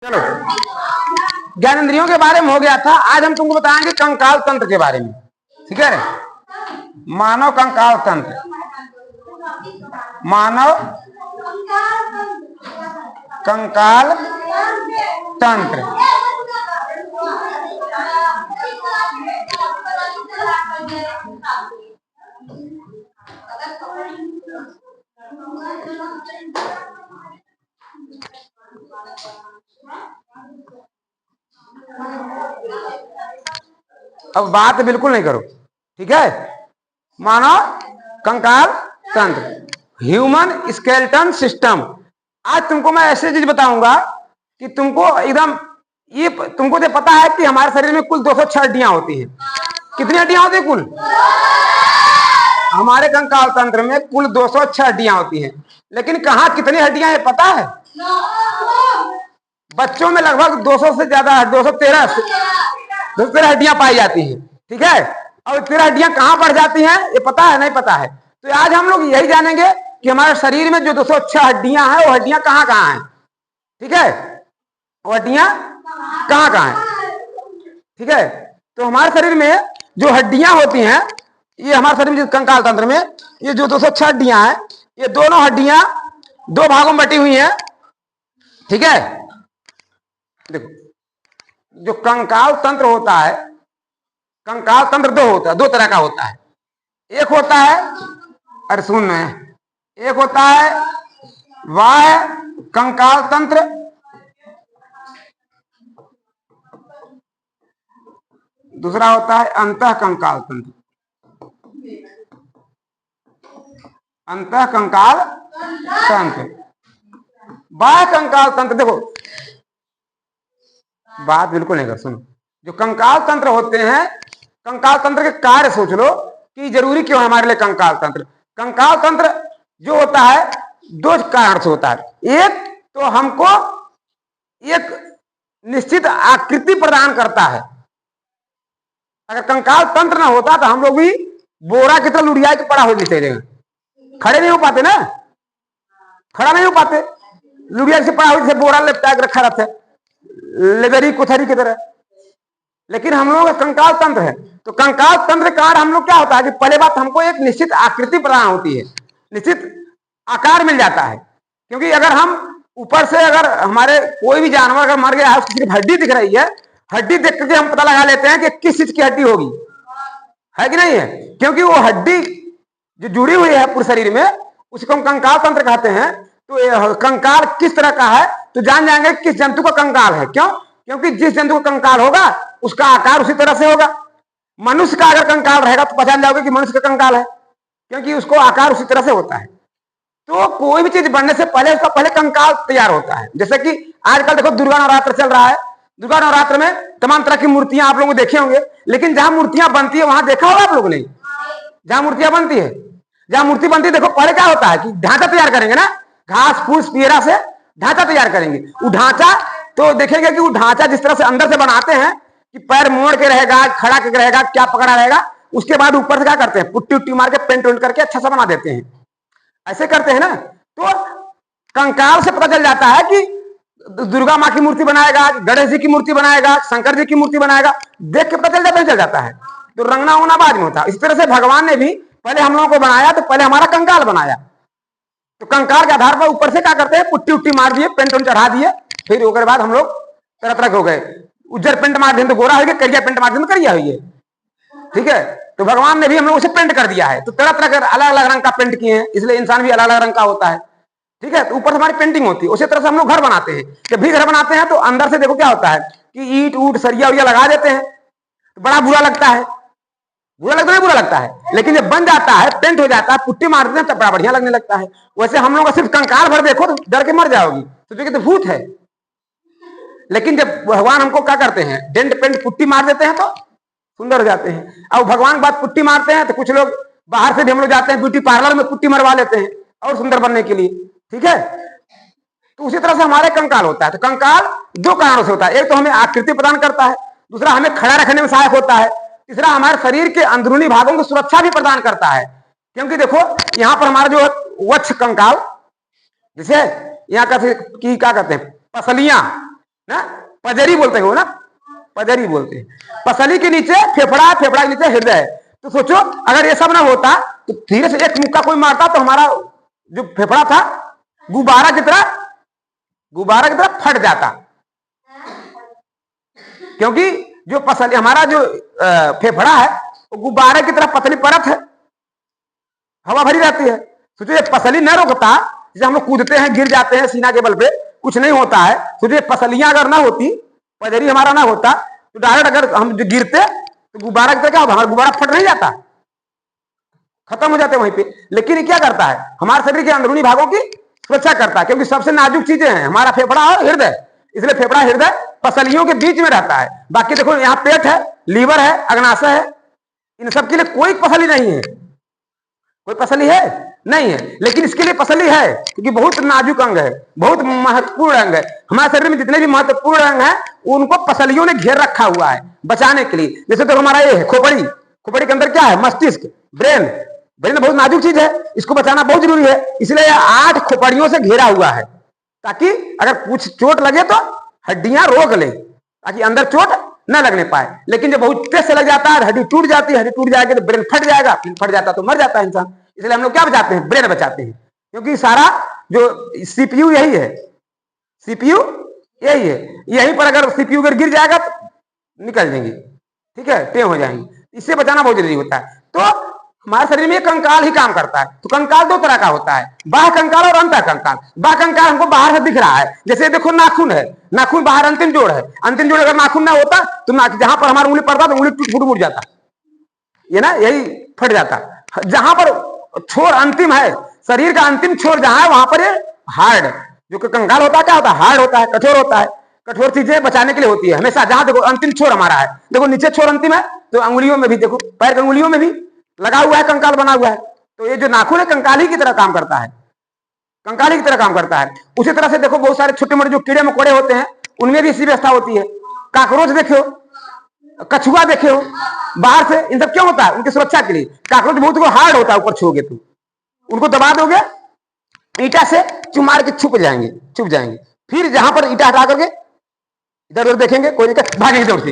चलो, ज्ञानेंद्रियों के बारे में हो गया था। आज हम तुमको बताएंगे कंकाल तंत्र के बारे में। ठीक है, मानव कंकाल तंत्र। मानव कंकाल तंत्र। अब बात बिल्कुल नहीं करो, ठीक है। मानव कंकाल तंत्र, ह्यूमन स्केलेटन सिस्टम। आज तुमको मैं ऐसे चीज बताऊंगा कि तुमको एकदम ये तुमको तो पता है कि हमारे शरीर में कुल 206 हड्डियां होती हैं। कितनी हड्डियां होती है कुल? हमारे कंकाल तंत्र में कुल 206 हड्डियां होती हैं, लेकिन कहाँ कितनी हड्डियां है पता है? बच्चों में लगभग 200 से ज्यादा 213 हड्डियां पाई जाती हैं। ठीक है, और 13 हड्डियां कहां बढ़ जाती हैं ये पता है? नहीं पता है। तो आज हम लोग यही जानेंगे कि हमारे शरीर में जो 206 हड्डियां हैं वो हड्डियां कहां कहां हैं। ठीक है, वो हड्डियां कहां कहां हैं। ठीक है, तो हमारे शरीर में जो हड्डियां होती हैं, ये हमारे शरीर में कंकाल तंत्र में ये जो 206 हड्डियां हैं, ये दोनों हड्डियां दो भागों में बटी हुई हैं। ठीक है, देखो जो कंकाल तंत्र होता है, कंकाल तंत्र दो तरह का होता है। एक होता है, अरे सुन रहे हैं, एक होता है बाह्य कंकाल तंत्र, दूसरा होता है अंतः कंकाल तंत्र। अंतः कंकाल तंत्र, बाह्य कंकाल तंत्र। देखो बात बिल्कुल नहीं कर, सुनो। जो कंकाल तंत्र होते हैं, कंकाल तंत्र के कार्य सोच लो कि जरूरी क्यों है हमारे लिए कंकाल तंत्र। कंकाल तंत्र जो होता है दो कारण से होता है। एक तो हमको एक निश्चित आकृति प्रदान करता है। अगर कंकाल तंत्र ना होता तो हम लोग भी बोरा की तरह लुढ़िया के पड़ा हो चलेगा, खड़े नहीं हो पाते ना, खड़ा नहीं हो पाते, लुढ़िया से पड़ा हो जैसे बोरा लपटा के रखा रहता है, लेदरी कोठरी की तरह। लेकिन हम लोगों का कंकाल तंत्र है, तो कंकाल तंत्र कारण हम लोग क्या होता है कि पहले बात हमको एक निश्चित आकृति प्रदान होती है, निश्चित आकार मिल जाता है। क्योंकि अगर हम ऊपर से अगर हमारे कोई भी जानवर अगर मर गया है, उसकी सिर्फ हड्डी दिख रही है, हड्डी देख करके हम पता लगा लेते हैं कि किस चीज की हड्डी होगी, है कि नहीं है? क्योंकि वो हड्डी जो जुड़ी हुई है पूरे शरीर में, उसको हम कंकाल तंत्र कहते हैं। तो कंकाल किस तरह का है तो जान जाएंगे किस जंतु का कंकाल है। क्यों? क्योंकि जिस जंतु का कंकाल होगा उसका आकार उसी तरह से होगा। मनुष्य का अगर कंकाल रहेगा तो पहचान जाओगे कि मनुष्य का कंकाल है, क्योंकि उसको आकार उसी तरह से होता है। तो कोई भी चीज बनने से पहले उसका पहले कंकाल तैयार होता है। जैसे कि आजकल देखो दुर्गा नवरात्र चल रहा है, दुर्गा नवरात्र में तमाम तरह की मूर्तियां आप लोग देखे होंगे, लेकिन जहां मूर्तियां बनती है वहां देखा होगा आप लोग नहीं? जहां मूर्तियां बनती है, जहां मूर्ति बनती है, देखो पहले क्या होता है कि ढांचा तैयार करेंगे ना, घास फूस पियरा से ढांचा तैयार करेंगे। वो ढांचा तो देखेंगे कि वो ढांचा जिस तरह से अंदर से बनाते हैं कि पैर मोड़ के रहेगा, खड़ा के रहेगा, क्या पकड़ा रहेगा, उसके बाद ऊपर से क्या करते हैं पुट्टी उट्टी मार के पेंट वेंट करके अच्छा सा बना देते हैं। ऐसे करते हैं ना। तो कंकाल से पता चल जाता है कि दुर्गा माँ की मूर्ति बनाएगा, गणेश जी की मूर्ति बनाएगा, शंकर जी की मूर्ति बनाएगा, देख के पता चल जाता है। तो रंगना होना बाद में होता। इस तरह से भगवान ने भी पहले हम लोगों को बनाया तो पहले हमारा कंकाल बनाया। तो कंकाल के आधार पर ऊपर से क्या करते हैं पुट्टी उट्टी मार दिए, पेंट उन चढ़ा दिए, फिर उसके बाद हम लोग तरह तरह के हो गए। उज्जर पेंट मार दिए तो गोरा हो गया, करिया पेंट मार दिए तो करिया हुई है। ठीक है, तो भगवान ने भी हम लोग उसे पेंट कर दिया है। तो तरह तरह के अलग अलग रंग का पेंट किए हैं, इसलिए इंसान भी अलग अलग रंग का होता है। ठीक है, तो ऊपर से हमारी पेंटिंग होती है। उसी तरह से हम लोग घर बनाते हैं। जब भी घर बनाते हैं तो अंदर से देखो क्या होता है कि ईट ऊट सरिया उरिया लगा देते हैं, तो बड़ा बुरा लगता है। बुरा लगता है, बुरा लगता है, लेकिन जब बन जाता है, पेंट हो जाता है, पुट्टी मार देते हैं, तब बड़ा बढ़िया लगने लगता है। वैसे हम लोग का सिर्फ कंकाल भर देखो तो डर के मर जाओगी, सोचोगे तो भूत है। लेकिन जब भगवान हमको क्या करते हैं डेंट पेंट पुट्टी मार देते हैं तो सुंदर हो जाते हैं। अब भगवान के बाद पुट्टी मारते हैं तो कुछ लोग बाहर से भी हम लोग जाते हैं ब्यूटी पार्लर में पुट्टी मरवा लेते हैं और सुंदर बनने के लिए। ठीक है, तो उसी तरह से हमारे कंकाल होता है। तो कंकाल दो कारणों से होता है, एक तो हमें आकृति प्रदान करता है, दूसरा हमें खड़ा रखने में सहायक होता है, तीसरा हमारे शरीर के अंदरूनी भागों की सुरक्षा भी प्रदान करता है। क्योंकि देखो यहाँ पर हमारा जो वक्ष कंकाल, जैसे यहाँ का क्या कहते हैं पसलियां, ना, पजरी बोलते हो ना, पजरी बोलते हैं। पसली के नीचे फेफड़ा है, फेफड़ा के नीचे हृदय है। तो सोचो अगर ये सब ना होता तो धीरे से एक मुक्का कोई मारता तो हमारा जो फेफड़ा था गुब्बारा की तरह फट जाता, क्योंकि जो पसली हमारा जो फेफड़ा है वो गुब्बारे की तरह पतली परत है, हवा भरी रहती है। सोचिए पसली न रोकता, जैसे हम लोग कूदते हैं गिर जाते हैं सीना के बल पे, कुछ नहीं होता है। सोचिए पसलियां अगर ना होती, पजरी हमारा ना होता तो डायरेक्ट अगर हम जो गिरते तो गुब्बारा की तरह क्या होता, हमारा गुब्बारा फट नहीं जाता, खत्म हो जाते वहीं पे। लेकिन ये क्या करता है, हमारे शरीर के अंदरूनी भागों की सुरक्षा करता है, क्योंकि सबसे नाजुक चीजें हैं हमारा फेफड़ा और हृदय, इसलिए फेफड़ा हृदय पसलियों के बीच में रहता है। बाकी देखो यहाँ पेट है, लीवर है, अग्नाशय है, इन सब के लिए कोई पसली नहीं है, कोई पसली है नहीं है। लेकिन इसके लिए पसली है क्योंकि बहुत नाजुक अंग है, बहुत महत्वपूर्ण अंग है। हमारे शरीर में जितने भी महत्वपूर्ण अंग है उनको पसलियों ने घेर रखा हुआ है बचाने के लिए। जैसे तो हमारा ये है खोपड़ी, खोपड़ी के अंदर क्या है, मस्तिष्क, ब्रेन। ब्रेन बहुत नाजुक चीज है, इसको बचाना बहुत जरूरी है, इसलिए 8 खोपड़ियों से घेरा हुआ है, ताकि अगर कुछ चोट लगे तो हड्डियां रोक ले, ताकि अंदर चोट न लगने पाए। लेकिन जब बहुत तेज से लग जाता है, हड्डी टूट जाती है, हड्डी टूट जाएगी तो ब्रेन फट जाएगा, फट जाता तो मर जाता है इंसान। इसलिए हम लोग क्या बचाते हैं, ब्रेन बचाते हैं, क्योंकि सारा जो सीपीयू यही है, सीपीयू यही है। यहीं पर अगर सीपीयू अगर गिर जाएगा तो निकल जाएंगे, ठीक है, टेम हो जाएंगे। इससे बचाना बहुत जरूरी होता है। तो हमारे शरीर में कंकाल ही काम करता है। तो कंकाल 2 तरह का होता है, बाह्य कंकाल और अंतः कंकाल। बाह्य कंकाल हमको बाहर से दिख रहा है, जैसे देखो नाखून है, नाखून बाहर अंतिम जोड़ है, अंतिम जोड़ अगर नाखून ना होता तो जहां पर हमारा उंगली पड़ता तो उंगली टूट मुड़ जाता, ये ना, यही फट जाता। जहां पर छोर अंतिम है, शरीर का अंतिम छोर जहां है वहां पर ये हार्ड, जो कंकाल होता है क्या होता है, हार्ड होता है, कठोर होता है। कठोर चीजें बचाने के लिए होती है हमेशा। जहां देखो अंतिम छोर हमारा है, देखो नीचे छोर अंतिम है, तो अंगुलियों में भी देखो, पैर की अंगुलियों में भी लगा हुआ है, कंकाल बना हुआ है। तो ये जो नाखून है कंकाल ही की तरह काम करता है, कंकाल ही की तरह काम करता है। उसी तरह से देखो बहुत सारे छोटे मोटे जो कीड़े मकोड़े होते हैं उनमें भी इसी व्यवस्था होती है। काकरोच देखो, कछुआ देखे हो बाहर से, इन सब क्यों होता है, उनकी सुरक्षा के लिए। काकरोच बहुत हार्ड होता है, ऊपर छूओगे तो उनको दबा दोगे ईटा से, चुमार के छुप जाएंगे। फिर जहां पर ईटा हटा करके इधर उधर देखेंगे, कोई नहीं, भागेंगे दौड़ से।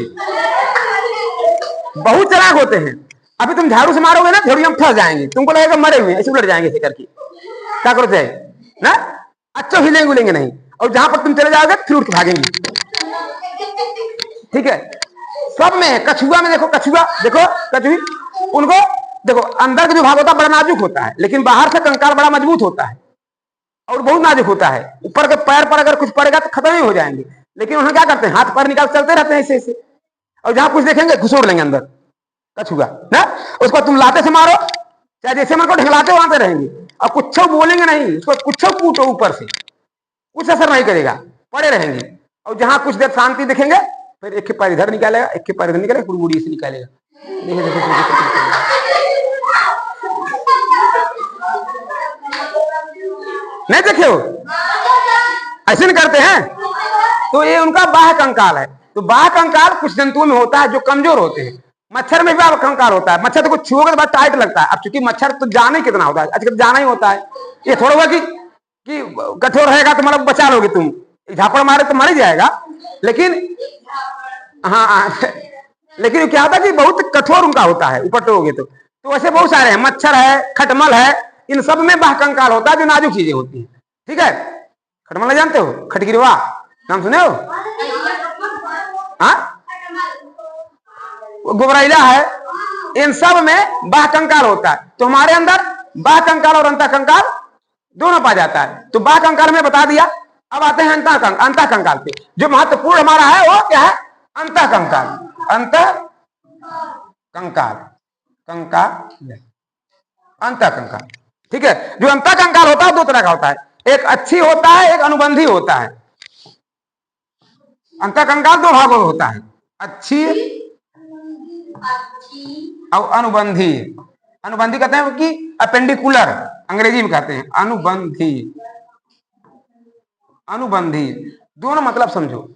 बहुत चालाक होते हैं। अभी तुम झाड़ू से मारोगे ना, झाड़ू हम फंस जाएंगे, तुमको लगेगा मरे हुए, ऐसे उलट जाएंगे ऐसे करके, काकरोच है ना, अच्छा हिलेंगे उलेंगे नहीं, और जहां पर तुम चले जाओगे फिर उठ के भागेंगे, ठीक है। सब में, कछुआ में देखो, कछुआ देखो, कछुई, उनको देखो अंदर का जो भाग होता है बड़ा नाजुक होता है, लेकिन बाहर से कंकाल बड़ा मजबूत होता है और बहुत नाजुक होता है। ऊपर के पैर पर अगर कुछ पड़ेगा तो खत्म ही हो जाएंगे, लेकिन उन्हें क्या करते हैं, हाथ पैर निकाल चलते रहते हैं ऐसे, और जहां कुछ देखेंगे घुसोड़ लेंगे अंदर, कछुआ ना। उसको तुम लाते से मारो, चाहे जैसे मारो, ढिलाते वहां रहेंगे, और कुछ बोलेंगे नहीं, उसको कुछ कूटो ऊपर से, कुछ असर नहीं करेगा, पड़े रहेंगे। और जहां कुछ देर शांति देखेंगे, फिर एक के पैर इधर निकालेगा, एक के पैर इधर निकालेगा, पूरी बूढ़ी से निकालेगा। नहीं देखे हो, ऐसे नहीं करते हैं। तो ये उनका बाह्य कंकाल है। तो बाह्य कंकाल कुछ जंतुओं में होता है जो कमजोर होते हैं। मच्छर में भी कंकाल होता है, मच्छर तो कुछ छुओगे तो बहुत टाइट लगता है। अब चूंकि मच्छर तो जाने कितना होता है, आजकल जाना ही होता है, ये थोड़ा हुआ कि कठोर रहेगा तो मतलब बचा लोगे तुम, झापड़ मारे तो मर ही जाएगा। लेकिन हाँ, लेकिन क्या होता है कि बहुत कठोर उनका होता है, उपटोगे तो ऐसे बहुत सारे हैं, मच्छर है, खटमल है, इन सब में बाह्य कंकाल होता है जो नाजुक चीजें होती है, ठीक है। खटमल जानते हो, खटगिरवा नाम सुने हो, हाँ, गुबरैला है, इन सब में बाह्य कंकाल होता है। तो हमारे अंदर बाह्य कंकाल और अंतः कंकाल दोनों पा जाता है। तो बाह्य कंकाल में बता दिया। अब आते हैं अंतः कंकाल पे। जो महत्वपूर्ण हमारा है वो क्या है, अंतः कंकाल, अंतः कंकाल, अंतः कंकाल, ठीक है। जो अंतः कंकाल होता है 2 तरह का होता है, एक अच्छी होता है, एक अनुबंधी होता है। अंतः कंकाल 2 भागों में होता है, अच्छी और अनुबंधी। अनुबंधी कहते हैं कि अपेंडिकुलर, अंग्रेजी में कहते हैं अनुबंधी। अनुबंधी दोनों मतलब समझो।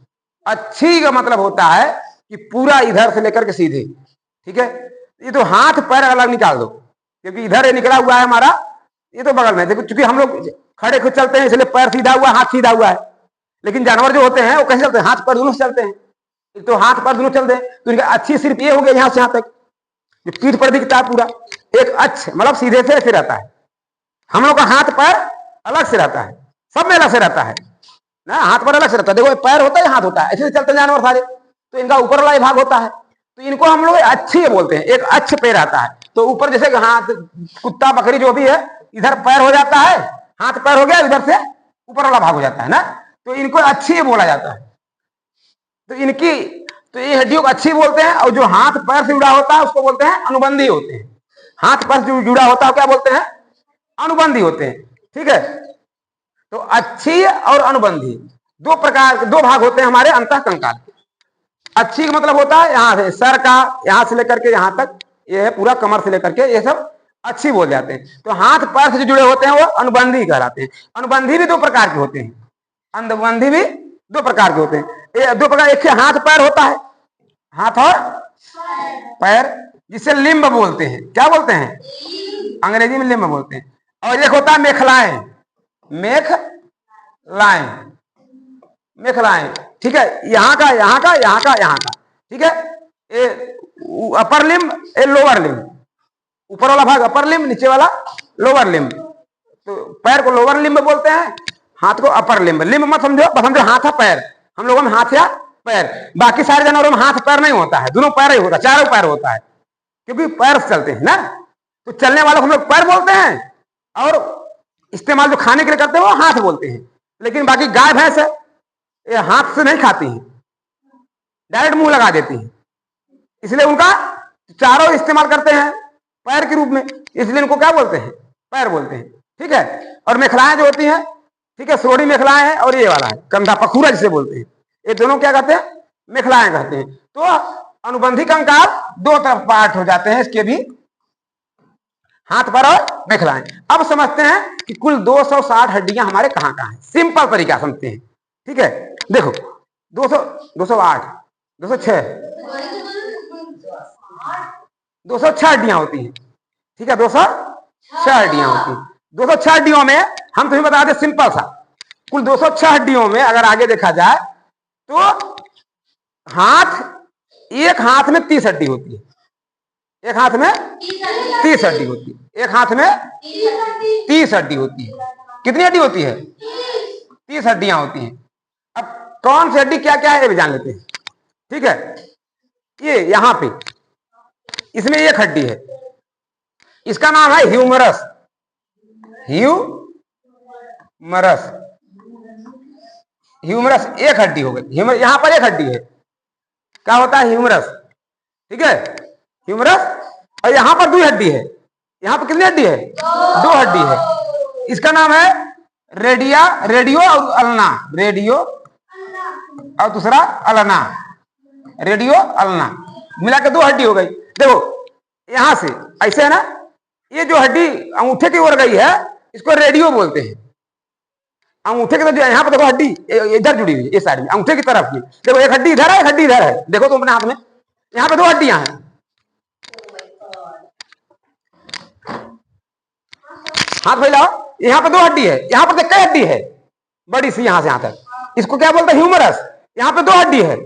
अच्छी का मतलब होता है कि पूरा इधर से लेकर के सीधे, ठीक है। ये तो हाथ पैर अलग निकाल दो, क्योंकि इधर निकला हुआ है हमारा, ये तो बगल में देखो, चूंकि हम लोग खड़े खुद चलते हैं इसलिए पैर सीधा हुआ, हाथ सीधा हुआ है। लेकिन जानवर जो होते हैं वो कैसे चलते हैं? हाथ पैर दोनों से चलते हैं। तो हाथ पैर दोनों चलते हैं तो इनका अच्छी सिर्फ ये हो गया यहां से यहां तक, जो पीठ पर दिखता है पूरा एक अच्छ, मतलब सीधे से ऐसे रहता है। हम लोग का हाथ पैर अलग से रहता है, सब में अलग से रहता है ना, हाथ पैर अलग से रहता है। देखो पैर होता है, हाथ होता है, ऐसे चलते जानवर सारे, तो इनका ऊपर वाला भाग होता है, तो इनको हम लोग अच्छी बोलते हैं। एक अच्छ पैर आता है, तो ऊपर जैसे हाथ, कुत्ता बकरी जो भी है, इधर पैर हो जाता है, हाथ पैर हो गया, इधर से ऊपर वाला भाग हो जाता है ना, तो इनको अच्छी बोला जाता है। तो इनकी, तो ये हड्डियों को अच्छी बोलते हैं, और जो हाथ पैर से जुड़ा होता है उसको बोलते हैं अनुबंधी होते हैं। हाथ पैर से जुड़ा होता है क्या बोलते हैं? अनुबंधी होते हैं। ठीक है, तो अच्छी और अनुबंधी दो प्रकार, दो भाग होते हैं हमारे अंतः कंकाल के। अच्छी का मतलब होता है यहां से सर का, यहां से लेकर के यहां तक, ये है पूरा कमर से लेकर के, ये सब अच्छी बोल जाते हैं। तो हाथ पैर से जो जुड़े होते हैं वो अनुबंधी कहलाते हैं। अनुबंधी भी दो प्रकार के होते हैं, अनुबंधी भी दो प्रकार के होते हैं। ये दो प्रकार, एक हाथ पैर होता है, हाथ और पैर, जिसे लिम्ब बोलते हैं। क्या बोलते हैं? अंग्रेजी में लिम्ब बोलते हैं। और एक होता है मेखलाएं, मेखलाएं, मेखलाएं। ठीक है, यहाँ का, यहाँ का, यहाँ का, यहाँ का। ठीक है, ये अपर लिम्ब, ये लोअर लिम्ब, ऊपर वाला भाग अपर लिम्ब, नीचे वाला लोअर लिम्ब। तो पैर को लोअर लिम्ब बोलते हैं, हाथ को अपर लिम्ब। लिम्ब मत समझो, बस समझो हाथ है पैर। हम लोगों में हाथ या पैर, बाकी सारे जानवरों में हाथ पैर नहीं होता है, दोनों पैर ही होता है, चारों पैर होता है, क्योंकि पैर से चलते हैं ना। तो चलने वालों को हम लोग पैर बोलते हैं, और इस्तेमाल जो खाने के लिए करते हैं वो हाथ बोलते हैं। लेकिन बाकी गाय भैंस है, ये हाथ से नहीं खाती हैं, डायरेक्ट मुंह लगा देती हैं, इसलिए उनका चारों इस्तेमाल करते हैं पैर के रूप में, इसलिए इनको क्या बोलते हैं? पैर बोलते हैं। ठीक है, और मेखलाएं जो होती हैं, ठीक है, सोड़ी मेखलाएं हैं, और ये वाला है कंधा पखूरा जिसे बोलते हैं, ये दोनों क्या कहते हैं? मेखलाएं कहते हैं। तो अनुबंधी कंकाल दो तरफ पार्ट हो जाते हैं इसके भी, हाथ पैर और मेखलाएं। अब समझते हैं कि कुल 260 हड्डियां हमारे कहां कहां हैं। सिंपल तरीका समझते हैं। ठीक है, देखो 200, 208, 206, 206 हड्डियां होती हैं। ठीक है, 206 हड्डियां होती हैं। 206 हड्डियों में हम तुम्हें बता दें सिंपल सा, कुल 206 हड्डियों में अगर आगे देखा जाए तो हाथ, एक हाथ में 30 हड्डी होती है, एक हाथ में 30 हड्डी होती है, एक हाथ में 30 हड्डी होती है। कितनी हड्डी होती है? 30 हड्डियां होती हैं। अब कौन सी हड्डी क्या क्या है ये भी जान लेते हैं। ठीक है, ये यहां पे इसमें एक हड्डी है, इसका नाम है ह्यूमरस, ह्यूमरस, ह्यूमरस एक हड्डी हो गई। ह्यूमर, यहां पर एक हड्डी है, क्या होता है? ह्यूमरस। ठीक है, ह्यूमरस, और यहां पर 2 हड्डी है। यहां पर कितनी हड्डी है? 2 हड्डी है। इसका नाम है रेडिया, रेडियो और अल्ना, रेडियो और दूसरा अल्ना, रेडियो अल्ना, मिलाकर 2 हड्डी हो गई। देखो यहां से ऐसे है ना, ये जो हड्डी अंगूठे की ओर गई है इसको रेडियो बोलते हैं। अंगूठे की तो यहाँ पर देखो हड्डी इधर जुड़ी हुई है, इस साइड में अंगूठे की तरफ की। देखो एक हड्डी इधर है, एक हड्डी इधर है, देखो तुम अपने हाथ में, यहाँ पे 2 हड्डियां हैं। हाथ फैलाओ, यहाँ पे 2 हड्डी है, यहाँ पर कई हड्डी है बड़ी सी, यहां से यहां तक, इसको क्या बोलते हैं? ह्यूमरस। यहाँ पे 2 हड्डी है,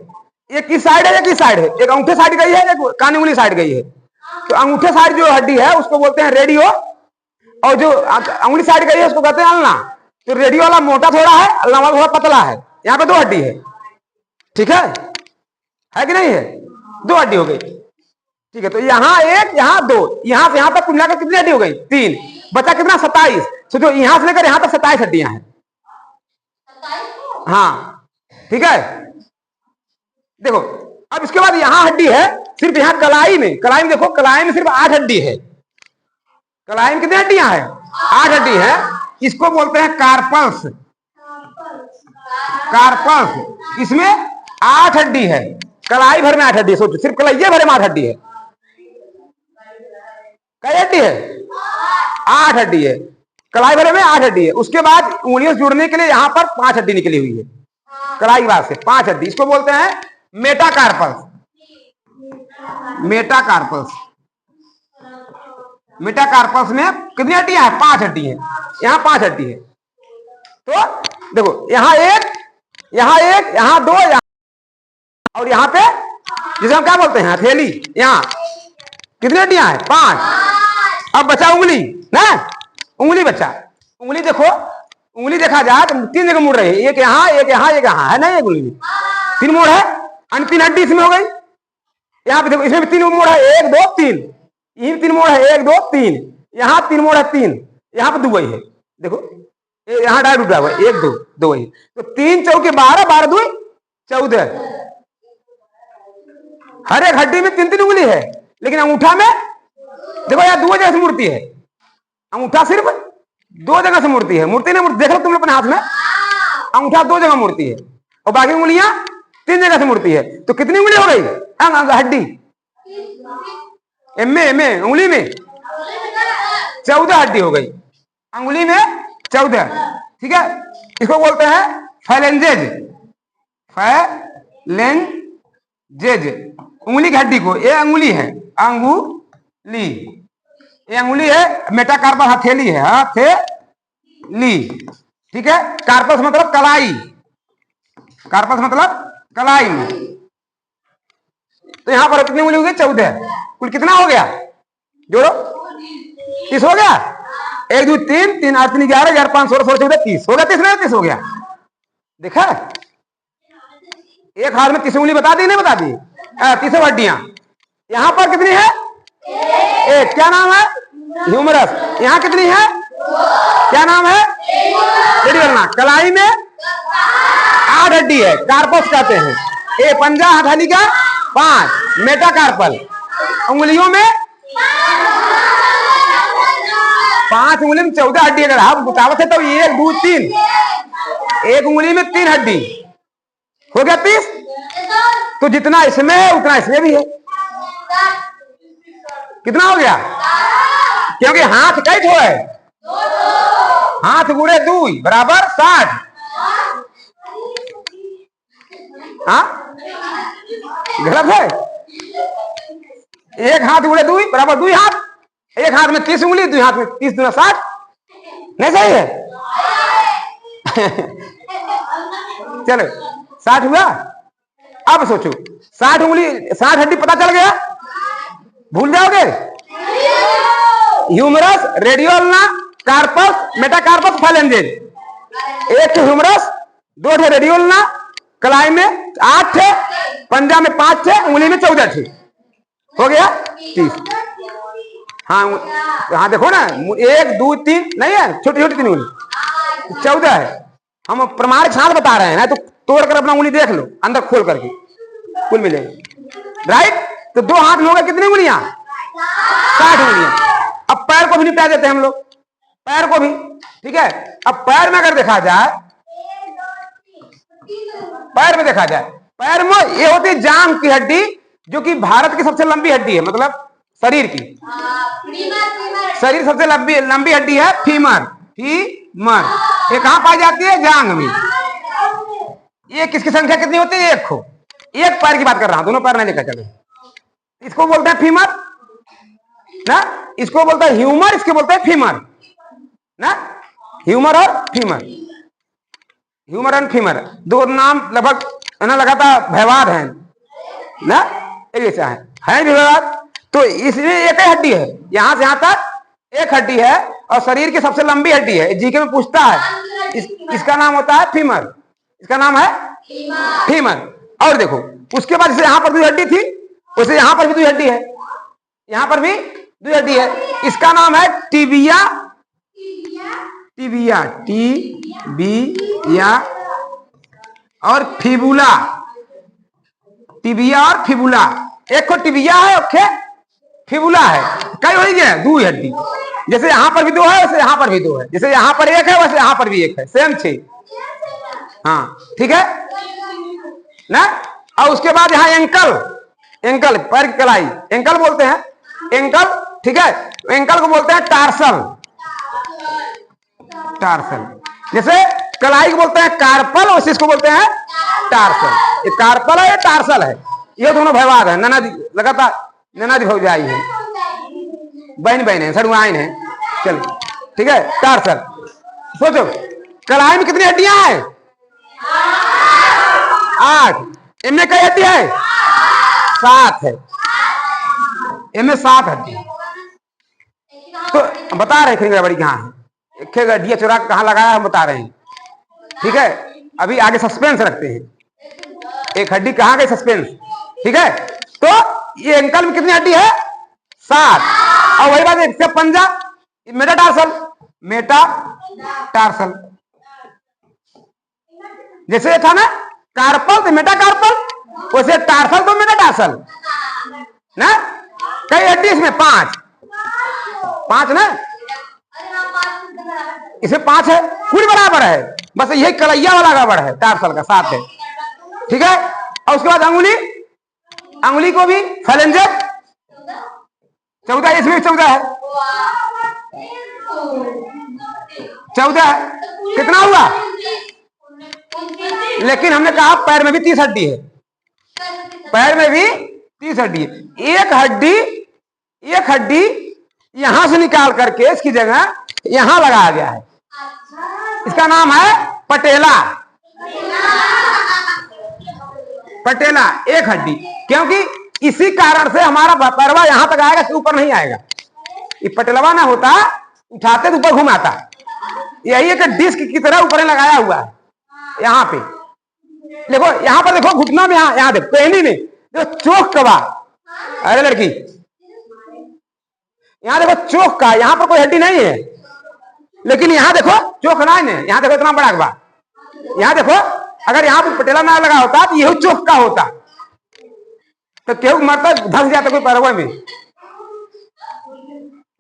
एक इस साइड है, एक इस साइड है, एक अंगूठे साइड गई है, एक कानी उंगली साइड गई है। तो अंगूठे साइड जो हड्डी है उसको बोलते हैं रेडियो, और जो अंगुली साइड गई है उसको कहते हैं अल्ना। तो रेडियो वाला मोटा थोड़ा है, अल्ना वाला थोड़ा पतला है। यहाँ पे 2 हड्डी है। ठीक है कि नहीं है? 2 हड्डी हो गई। ठीक है, तो यहाँ 1, यहाँ 2, यहाँ से यहाँ तक कुल मिलाकर कितनी हड्डी हो गई? 3। बचा कितना? 27। तो जो यहाँ से लेकर यहाँ तक 27 हड्डियां हैं। हाँ ठीक है, देखो अब इसके बाद यहाँ हड्डी है सिर्फ, यहाँ कलाई में, कलाई में देखो, कलाई में सिर्फ 8 हड्डी है। कलाई में कितनी हड्डियां हैं? 8 हड्डी है। इसको बोलते हैं कार्पल्स, कार्पल्स। इसमें 8 हड्डी है, कलाई भर में 8 हड्डी है। सोचो सिर्फ कलाइये भर में 8 हड्डी है। कई हड्डी है? 8 हड्डी है, कलाई भरे में 8 हड्डी है। उसके बाद उंगलियों से जुड़ने के लिए यहाँ पर 5 हड्डी निकली हुई है, कलाई के बाद से 5 हड्डी। इसको बोलते हैं मेटाकार्पल्स, मेटाकार्पल्स। मेटाकार्पल्स में कितनी हड्डियां हैं? 5 हड्डी है। यहाँ 5 हड्डी है। तो देखो यहाँ 1, यहाँ एक, यहाँ दो, यहाँ और यहाँ पे जिसे हम क्या बोलते हैं हथेली, यहाँ कितनी हड्डियां हैं? 5। अब बचा उंगली ना, उंगली बचा। उंगली देखो, उंगली देखा जाए तो 3 जगह मुड़ रही है, एक यहाँ, एक यहाँ, एक यहाँ, है ना? एक उंगली 3 मोड़ है, अन्य 3 हड्डी इसमें हो गई। यहाँ पे देखो, इसमें भी 3 मोड़ है, 1 2 3, यही 3 मोड़ है, 1 2 3, यहाँ 3 मोड़ है, 3, यहाँ पे 2 वही है। देखो यहाँ डायरेक्ट उठा हुआ, 1 2 2 वही, तो 3 चौके 12, 12 2 14। हर एक हड्डी में 3 3 उंगली है, लेकिन अंगूठा में देखो यहाँ 2 जगह से मुड़ती है, अंगूठा सिर्फ 2 जगह से मुड़ती है। मुड़ती नहीं मुड़ती, देख लो तुम अपने हाथ में, अंगूठा 2 जगह मुड़ती है और बाकी उंगलियां 3 जगह से मुड़ती है। तो कितनी उंगली हो गई हड्डी? में उंगली में 14 हड्डी हो गई, अंगुली में 14। ठीक है, इसको बोलते हैं फैलेंजेज, फैलेंजेज। उंगली की हड्डी को, ये अंगुली है, अंगुली, ये अंगुली है, मेटाकार्पस हथेली है, हथेली। ठीक है, कार्पस मतलब कलाई, कार्पस मतलब कलाई में। तो यहां पर कितनी उंगली हो गई? 14। कुल कितना हो गया? जोड़ो, 30 हो गया। 1 2 3 3 8 3 11 11 5 16 16 30 हो गया। 30 हो गया। देखा, एक हाथ में 30 उंगली बता दी, नहीं बता दी? 30 हड्डियां। यहां पर कितनी है? एक। क्या नाम है? ह्यूमरस। यहां कितनी है? क्या नाम है? रेडियोल्ना। कलाई में 8 हड्डी है, कार्पस कहते हैं। ये पंजा हथेली का 5, मेटाकार्पल। उंगलियों में 5 उंगली में 14 हड्डी। अगर हम बतावत है तो 1 2 3, एक उंगली में 3 हड्डी हो गया 30। तो जितना इसमें है उतना इसमें भी है। कितना हो गया? क्योंकि हाथ कई ठो है, हाथ गुड़े 2 बराबर 60। हाँ, गलत है। एक हाथ गुड़े 2 बराबर 2 हाथ। एक हाथ में 30 उंगली, 2 हाथ में 30 दूना 60। नहीं सही है? चलो 60 हुआ। अब सोचो, 60 उंगली 60 हड्डी पता चल गया? भूल जाओगे? Humerus, radioulna, carpus, metacarpus, phalanges. एक ह्यूमरस, 2 रेडियोल्ना, कलाई में 8 थे, पंजा में 5 थे, उंगली में 14 थे। हो गया 30। हाँ हाँ, देखो ना, 1 2 3 नहीं है, छोटी छोटी 3 उंगली, 14 है। हम प्रमाणिक साथ बता रहे हैं ना, तो तोड़ कर अपना उंगली देख लो, अंदर खोल करके कुल मिलेगा। राइट? तो 2 हाथ में हो गए कितनी उंगलियां? 60 उंगलियां। अब पैर को भी निपटा देते हैं हम लोग, पैर को भी। ठीक है, अब पैर में अगर देखा जाए, पैर में देखा जाए, पैर में ये होती है जांघ की हड्डी, जो कि भारत की सबसे लंबी हड्डी है, मतलब शरीर की। शरीर सबसे लंबी हड्डी है फीमर। फीमर ये कहां पाई जाती है? जांघ में। ये किसकी संख्या कितनी होती है? 1 को। एक पैर की बात कर रहा हूं, दोनों पैर नहीं लेकर चले। इसको बोलते हैं फीमर ना, इसको बोलते हैं ह्यूमर, इसके बोलते हैं फीमर ना। ह्यूमर और फीमर, ह्यूमर एंड फीमर, 2 नाम लगभग ना लगातार भयवाद है ना, एक जैसा है भयवाद। तो इसमें एक ही हड्डी है, यहां से यहां तक एक हड्डी है, और शरीर की सबसे लंबी हड्डी है। जीके में पूछता है, इसका नाम होता है फीमर, इसका नाम है फीमर। और देखो, उसके बाद जैसे यहां पर 2 हड्डी थी, वैसे यहां पर भी 2 हड्डी है, यहां पर भी 2 हड्डी है। इसका नाम है टिबिया, टिबिया, टिबिया और फिबुला। टिबिया और फिबुला, एक को टिबिया है, एक फिबुला है। कई हो गया 2 हड्डी। जैसे यहां पर भी 2 है, वैसे यहां पर भी 2 है। जैसे यहां पर 1 है, वैसे यहां पर भी 1 है, सेम 6। हाँ ठीक है ना। और उसके बाद यहाँ एंकल, एंकल पैर की कलाई, एंकल बोलते हैं, एंकल। ठीक है, एंकल को बोलते हैं टार्सल, टार्सल। जैसे कलाई को बोलते हैं कार्पल, वैसे इसको बोलते हैं टार्सल। ये कार्पल है, ये टार्सल है, ये दोनों भयवाद है। ननद लगातार ननद भौजाई है, बहन बहन है, सड़ुआइन है। चलो ठीक है, टार्सल। सोचो कलाई में कितनी हड्डियां हैं? 8। इनमें कई हड्डी है? 7 है। इनमें 7 हड्डी। तो बता रहे हैं गड़बड़ी कहाँ है, एक हड्डियां चुरा कहाँ लगाया हम बता रहे हैं। ठीक है, अभी आगे सस्पेंस रखते हैं, एक हड्डी कहाँ गई सस्पेंस। ठीक है, तो ये एंकल में कितनी हड्डी है? 7। और वही बात इसका पंजा, मेटाटार्सल, मेटाटार्सल। जैसे था ना कार्पल तो मेटाकार्पल, वैसे टार्सल तो मेटाटार्सल ना। कई हड्डी इसमें? 5 ना, इसमें 5 है, पूरी बराबर है, बस यही कलैया वाला गड़बड़ है, टार्सल का 7 है। ठीक है, और उसके बाद अंगुली, अंगुली को भी फैलेंजर 14, इसमें 14 है, 14 है। कितना हुआ? लेकिन हमने कहा पैर में भी 30 हड्डी है, पैर में भी 30 हड्डी है। एक हड्डी यहां से निकाल करके इसकी जगह यहां लगाया गया है, इसका नाम है पटेला। पटेला एक हड्डी, क्योंकि इसी कारण से हमारा पैरवा यहां तक आएगा, ऊपर नहीं आएगा। ये पटेलवा ना होता, उठाते तो ऊपर घुमाता। यही एक डिस्क की तरह ऊपर लगाया हुआ है यहाँ पे। देखो यहाँ पर, देखो घुटना में, यहाँ देखो पहनी में देखो चोक कबा। अरे लड़की, यहाँ देखो चोक का, यहाँ पर कोई हड्डी नहीं है, लेकिन यहाँ देखो चोक ना है, यहाँ देखो इतना बड़ा कबा। यहाँ देखो, अगर यहाँ पर पटेला ना लगा होता तो यही चोक का होता, तो केहू मरता, धस जाता कोई पैरवा में।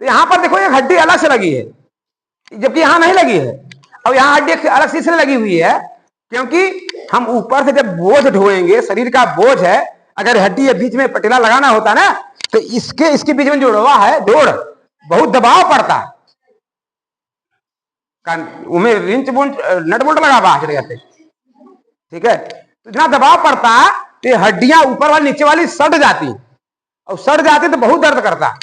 तो यहाँ पर देखो एक हड्डी अलग से लगी है, जबकि यहाँ नहीं लगी है। और यहाँ हड्डी अलग से इसलिए लगी हुई है क्योंकि हम ऊपर से जब बोझ ढोएंगे, शरीर का बोझ है, अगर हड्डी के बीच में पटेला लगाना होता ना, तो इसके बीच में जोड़वा है, जोड़ बहुत दबाव पड़ता है, उमें रिंच बुंच नट बोल्ट लगा हुआ है। ठीक है, तो इतना दबाव पड़ता है तो हड्डियां ऊपर वाली नीचे वाली सट जाती, और सट जाती तो बहुत दर्द करता,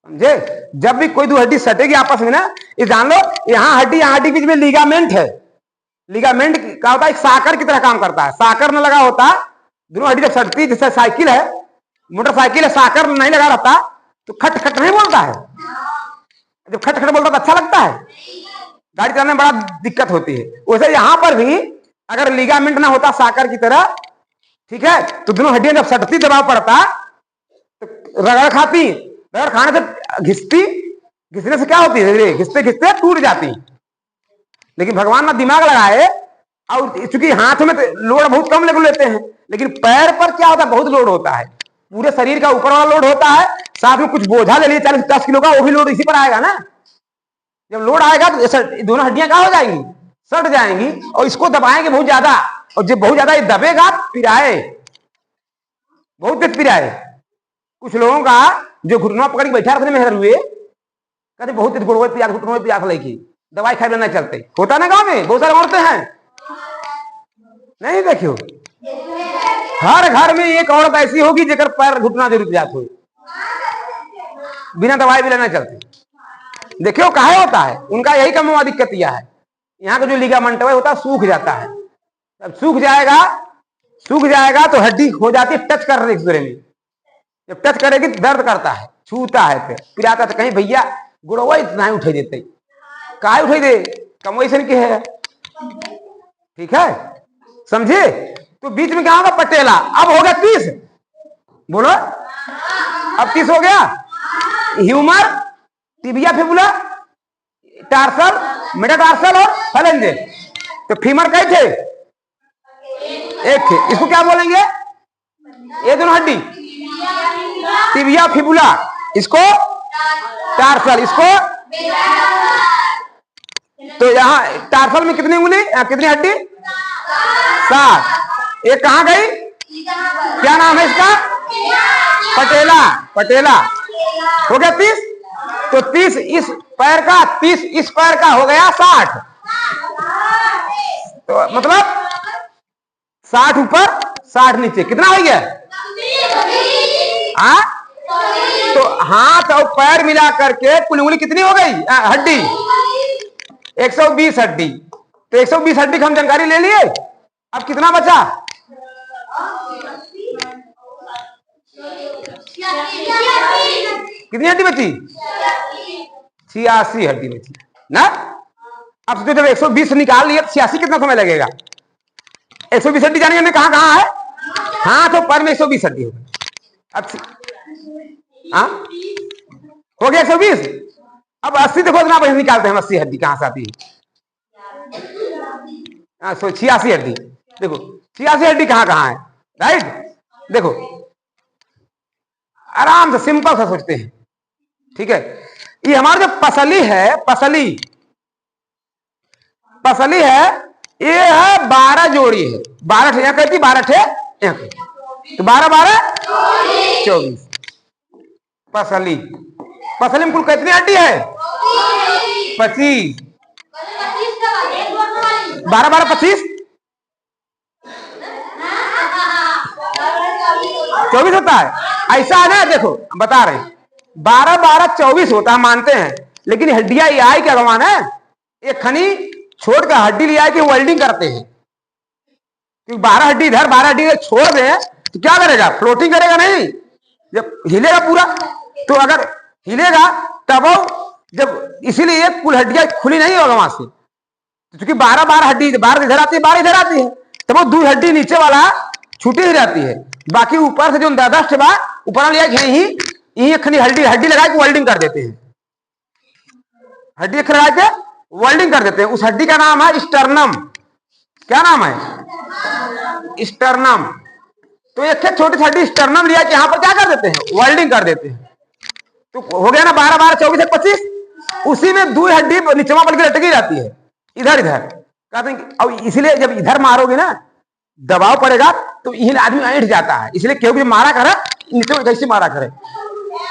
समझे। जब भी कोई दो हड्डी सटेगी आपस में ना, ये जान लो, यहाँ हड्डी बीच में लिगामेंट है। लिगामेंट क्या होता है? एक साकर की तरह काम करता है। साकर न लगा होता, दोनों हड्डी जब सटती, जैसे साइकिल है, मोटरसाइकिल है, साकर नहीं लगा रहता तो खट खट नहीं बोलता है। जब खट खट बोलता तो अच्छा लगता है, गाड़ी चलाने में बड़ा दिक्कत होती है। वैसे यहाँ पर भी अगर लिगामेंट ना होता साकर की तरह, ठीक है, तो दोनों हड्डियां जब सटती, दबाव पड़ता तो रगड़ खाती, रगड़ खाने से घिसने से क्या होती है? घिसते घिसते टूट जाती। लेकिन भगवान ना दिमाग लगाए, और चूंकि हाथ में तो लोड बहुत कम लेते हैं, लेकिन पैर पर क्या होता है? बहुत लोड होता है, पूरे शरीर का ऊपर वाला लोड होता है, साथ में कुछ बोझा ले लिए 40-50 किलो का, वो भी लोड इसी पर आएगा ना। जब लोड आएगा तो दोनों हड्डियां क्या हो जाएंगी? सट जाएंगी, और इसको दबाएंगे बहुत ज्यादा, और जब बहुत ज्यादा ये दबेगा, पिराए, बहुत तेज पिराए। कुछ लोगों का जो घुटना पकड़ के बैठा रहते मेहर हुए, कहते बहुत तेज घुटनों में प्यास लगी, दवाई खाए बिना चलते। होता ना गांव में बहुत सारे औरतें हैं, नहीं देखियो, हर घर में एक औरत ऐसी होगी जेकर पैर घुटना जरूर जात हो, बिना दवाई भी लेना चलते। देखियो काहे होता है? उनका यही कम दिक्कत यह है, यहाँ का जो लिगामेंट होता है सूख जाता है। जब सूख जाएगा तो हड्डी हो जाती है टच कर रही एक दूसरे में, जब टच करेगी दर्द करता है, छूता है, फिर आता तो कहीं भैया गुड़वा इतना ही उठे देते, काहे उठे दे, कमोइसन की है। ठीक है, समझे। तो बीच में क्या होगा? पटेला। अब हो गया 30, बोलो अब 30 हो गया। Humour, tibia fibula, tarsal, metatarsal और फैलेंजेस। तो फीमर कई थे? एक थे। इसको क्या बोलेंगे? ये दोनों हड्डी टिबिया फिबुला, इसको टार्सल, इसको। तो यहाँ टार्सल में कितनी उंगली, कितनी हड्डी? 7। एक कहाँ गई? क्या नाम है इसका? पटेला। पटेला हो गया 30। तो 30 इस पैर का, 30 इस पैर का, हो गया 60। तो मतलब 60 ऊपर 60 नीचे, कितना हो गया? तो हाथ और पैर मिला करके कुल उंगली कितनी हो गई? हड्डी 120 हड्डी। तो 120 हड्डी की हम जानकारी ले लिए। अब कितना बचा? कितनी हड्डी बची? 86 हड्डी बची ना। अब सोचो जब 120 निकाल लिया तो 86 कितना समय लगेगा? 120 हड्डी जाने कहाँ कहाँ है? हाँ, तो पर में 120 हड्डी होगी। अब हाँ हो गया 120। अब 80 देखो ना, निकालते हैं 80 हड्डी कहां से आती है? 86 हड्डी। देखो 86 हड्डी कहां कहां है, राइट। देखो आराम से सिंपल सा सोचते हैं, ठीक है। ये हमारा जो पसली है, पसली है, ये है 12 जोड़ी है। 12 ठे यहाँ कहती, 12 ठे यहाँ कहती, तो 12 12 24 पसली। पसली में कुल कितनी हड्डी है? 25। 12 12 25 24 होता है। ऐसा है ना, देखो बता रहे 12 12 24 होता है, मानते हैं। लेकिन हड्डियां ये आई क्या भगवान है, एक खनी छोड़ कर हड्डी ले आए कि वेल्डिंग करते हैं। क्योंकि 12 हड्डी इधर 12 हड्डी इधर छोड़ दे तो क्या करेगा? फ्लोटिंग करेगा नहीं, जब हिलेगा पूरा। तो अगर हिलेगा तब जब, इसीलिए कुल हड्डियां खुली नहीं होगा वहां से, क्योंकि 12 12 हड्डी, 12 इधर आती है 12 इधर आती है, तब वो 2 हड्डी नीचे वाला छूटी ही रहती है। बाकी ऊपर से जो 10 बा ऊपर लिया यही खनी हड्डी लगा के वेल्डिंग कर देते हैं। हड्डी लगा के वेल्डिंग कर देते हैं। उस हड्डी का नाम है स्टर्नम। क्या नाम है? स्टर्नम। तो एक छोटी हड्डी स्टर्नम लिया कि यहाँ पर क्या कर देते हैं? वेल्डिंग कर देते हैं। तो हो गया ना 12 12 24 25। उसी में 2 हड्डी नीचवा पड़ के लटकी जाती है इधर इधर, कहते हैं। और इसलिए जब इधर मारोगे ना, दबाव पड़ेगा तो यही आदमी ऐंठ जाता है। इसलिए क्यों भी मारा करे नीचे कैसे मारा करे,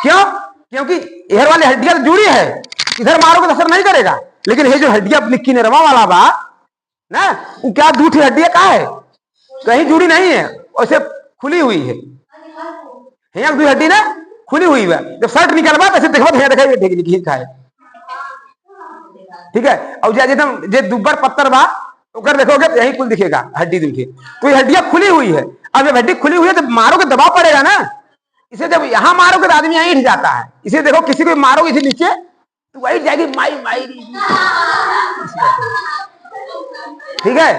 क्यों? क्योंकि इधर वाली हड्डियां जुड़ी है, इधर मारोगे तो असर नहीं करेगा। लेकिन ये जो हड्डियां निक्की नरमा वाला बा ना, वो क्या 2 हड्डियां कहा है, कहीं जुड़ी नहीं है, वैसे खुली हुई है। यहाँ 2 हड्डी ना खुली हुई है। जब शर्ट निकलवा तो देखो खाए, ठीक है। और जे दुब्बर पत्थर बा उकर देखोगे तो यही कुल दिखेगा, हड्डी दिखे। तो ये हड्डियां खुली हुई है। अब जब हड्डी खुली हुई है तो मारोगे दबाव पड़ेगा ना, इसे जब यहां मारोगे तो आदमी यहीं जाता है। इसे देखो किसी को मारोगे इसे नीचे तो वही जाएगी माई माई, ठीक है।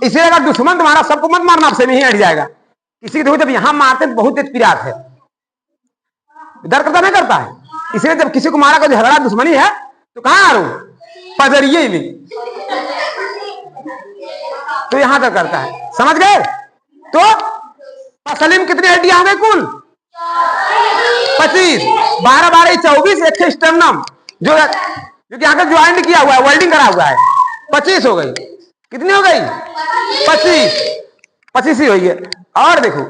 इसे अगर दुश्मन तुम्हारा, सबको मत मारना, आपसे नहीं हट जाएगा। किसी को देखो जब यहां मारते तो बहुत तेज पिरात है, डर करता नहीं करता है। इसलिए जब किसी को मारा कोई झगड़ा दुश्मनी है तो कहां आ रू? पजरिये में, तो यहां तक करता है। समझ गए? तो पसली में कितनी हड्डियां हो गई कुल? 25। 12 12 24 एक स्टर्नम जो आकर ज्वाइंट किया हुआ है, वेल्डिंग करा हुआ है, 25 हो गई। कितनी हो गई? 25 ही हुई है। और देखो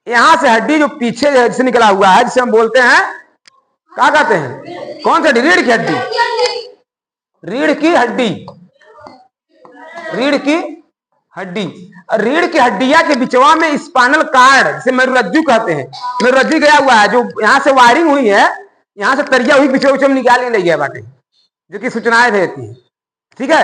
यहां से हड्डी जो पीछे से निकला हुआ है, जिसे हम बोलते हैं, क्या कहते हैं? कौन सी हड्डी? रीढ़ की हड्डी। रीढ़ की हड्डी, रीढ़ की हड्डी। रीढ़ की हड्डियां के बिचवा में स्पाइनल कार्ड, जिसे मेरुरज्जु कहते हैं, मेरुरज्जु गया हुआ है, जो यहां से वायरिंग हुई है, यहां से तरिया हुई बिचवा में निकाल नहीं गया बाटे, जो कि सूचनाएं देती है, ठीक है।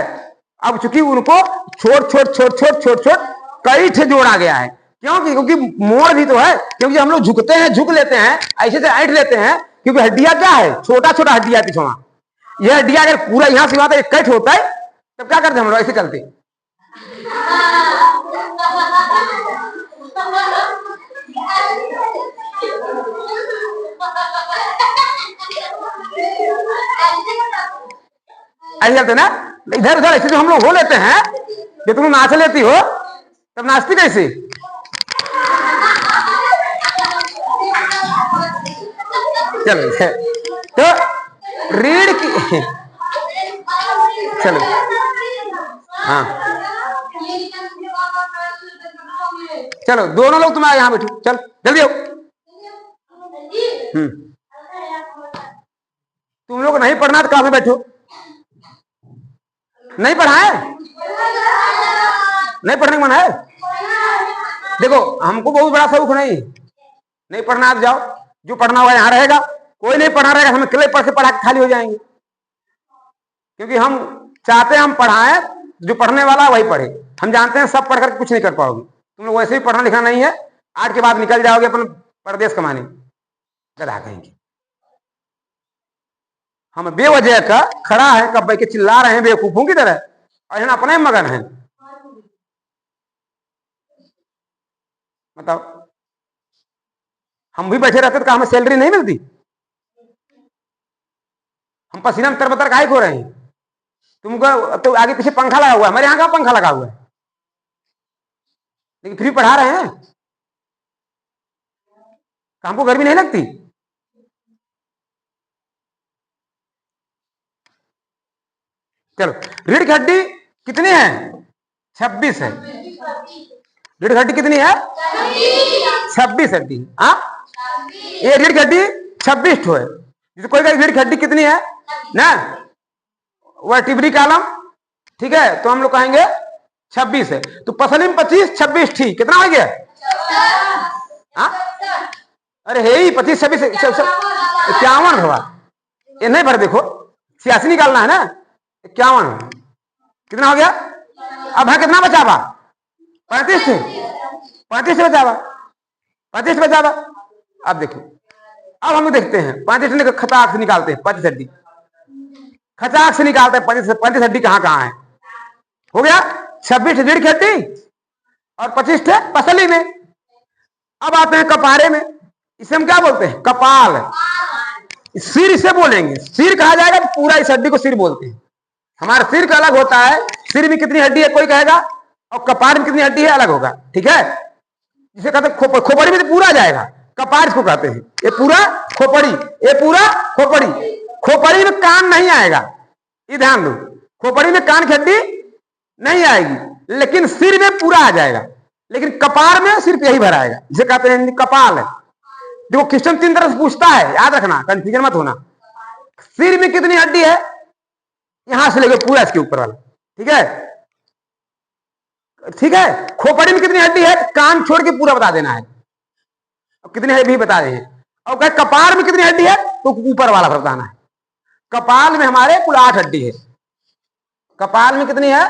अब चूंकि उनको छोट छोट छोट छोट छोट छोट कई ठे जोड़ा गया है। क्योंकि मोड़ भी तो है, क्योंकि हम लोग झुकते हैं, झुक लेते हैं, ऐसे से ऐंठ लेते हैं, क्योंकि हड्डियां क्या है? छोटा छोटा हड्डियां पिछवा। यह हड्डियां अगर पूरा यहां से वहां तक कट होता है तब क्या करते हैं हम लोग? ऐसे चलते। ऐसे चलते ना, इधर उधर ऐसे जो हम लोग हो लेते हैं। जो तुम नाच लेती हो तब नाचती कैसे? चलो तो रीढ़ की, चलो हाँ चलो दोनों लोग तुम्हारे यहां बैठो, चल जल्दी आओ। तुम लोग नहीं पढ़ना तो कहां पे बैठो? नहीं पढ़ा है? नहीं पढ़ने का मन है? देखो हमको बहुत बड़ा शौक नहीं पढ़ना, आप जाओ, जो पढ़ना हुआ यहाँ रहेगा। कोई नहीं पढ़ा रहेगा, हम अकेले पढ़ के पढ़ा के खाली हो जाएंगे। क्योंकि हम चाहते हैं हम पढ़ाएं, जो पढ़ने वाला वही पढ़े। हम जानते हैं सब पढ़कर कुछ नहीं कर पाओगे, तुम लोग वैसे भी पढ़ना लिखना नहीं है। आज के बाद निकल जाओगे अपन परदेश कमाने, गधा कहेंगे। हम बेवजह का खड़ा है, कब के चिल्ला रहे हैं बेवकूफों की तरह, और अपने मगन है। बताओ, हम भी बैठे रहते तो हमें सैलरी नहीं मिलती? हम पसीना में तरबतर काहे हो रहे हैं? तुमको तो आगे पीछे पंखा लगा हुआ है, हमारे यहाँ का पंखा लगा हुआ है, लेकिन फ्री पढ़ा रहे हैं। हमको गर्मी नहीं लगती? चलो, रीढ़ की हड्डी कितनी है? 26 है। रीढ़ की हड्डी कितनी है? 26 हड्डी। हाँ, ये रीढ़ की हड्डी 26 ठो है। जैसे कोई रीढ़ की हड्डी कितनी है ना, वर्टिब्री कॉलम, ठीक है, तो हम लोग कहेंगे 26 है। तो पसली में 25 26 ठीक, कितना हो गया? हाँ, अरे है ही 25 26 51 हुआ। ये नहीं भर, देखो 86 निकालना है ना, 51 कितना हो गया? अब है कितना बचावा? 35 थे, 35 से बचावा, 35 से बचावा। अब देखो, अब हम देखते हैं 35 खचाक से निकालते हैं, 25 हड्डी खचाक से निकालते हैं। 35 हड्डी कहाँ कहाँ है? हो गया 26 रीढ़ की हड्डी और 25 थे पसली में। अब आते हैं कपारे में, इसे हम क्या बोलते हैं? कपाल। सिर इसे बोलेंगे, सिर कहा जाएगा, पूरा इस हड्डी को सिर बोलते हैं। हमारा सिर का अलग होता है, सिर में कितनी हड्डी है कोई कहेगा, और कपार में कितनी हड्डी है अलग होगा, ठीक है। जिसे कहते हैं खोपड़ी में तो पूरा जाएगा, कपार इसको कहते हैं। ये पूरा खोपड़ी, ये पूरा खोपड़ी। खोपड़ी में कान नहीं आएगा, ये ध्यान दो, खोपड़ी में कान की हड्डी नहीं आएगी, लेकिन सिर में पूरा आ जाएगा। लेकिन कपार में सिर्फ यही भर आएगा, जिसे कहते हैं कपाल है। देखो क्वेश्चन 3 तरह से पूछता है, याद रखना, कंफ्यूजन मत होना। सिर में कितनी हड्डी है, यहां से लेकर पूरा इसके ऊपर वाला, ठीक है, ठीक है। खोपड़ी में कितनी हड्डी है, कान छोड़ के पूरा बता देना है, अब कितनी है भी बता रहे हैं। और कहे कपार में कितनी हड्डी है, तो ऊपर वाला बताना है। कपाल में हमारे कुल 8 हड्डी है। कपाल में कितनी है,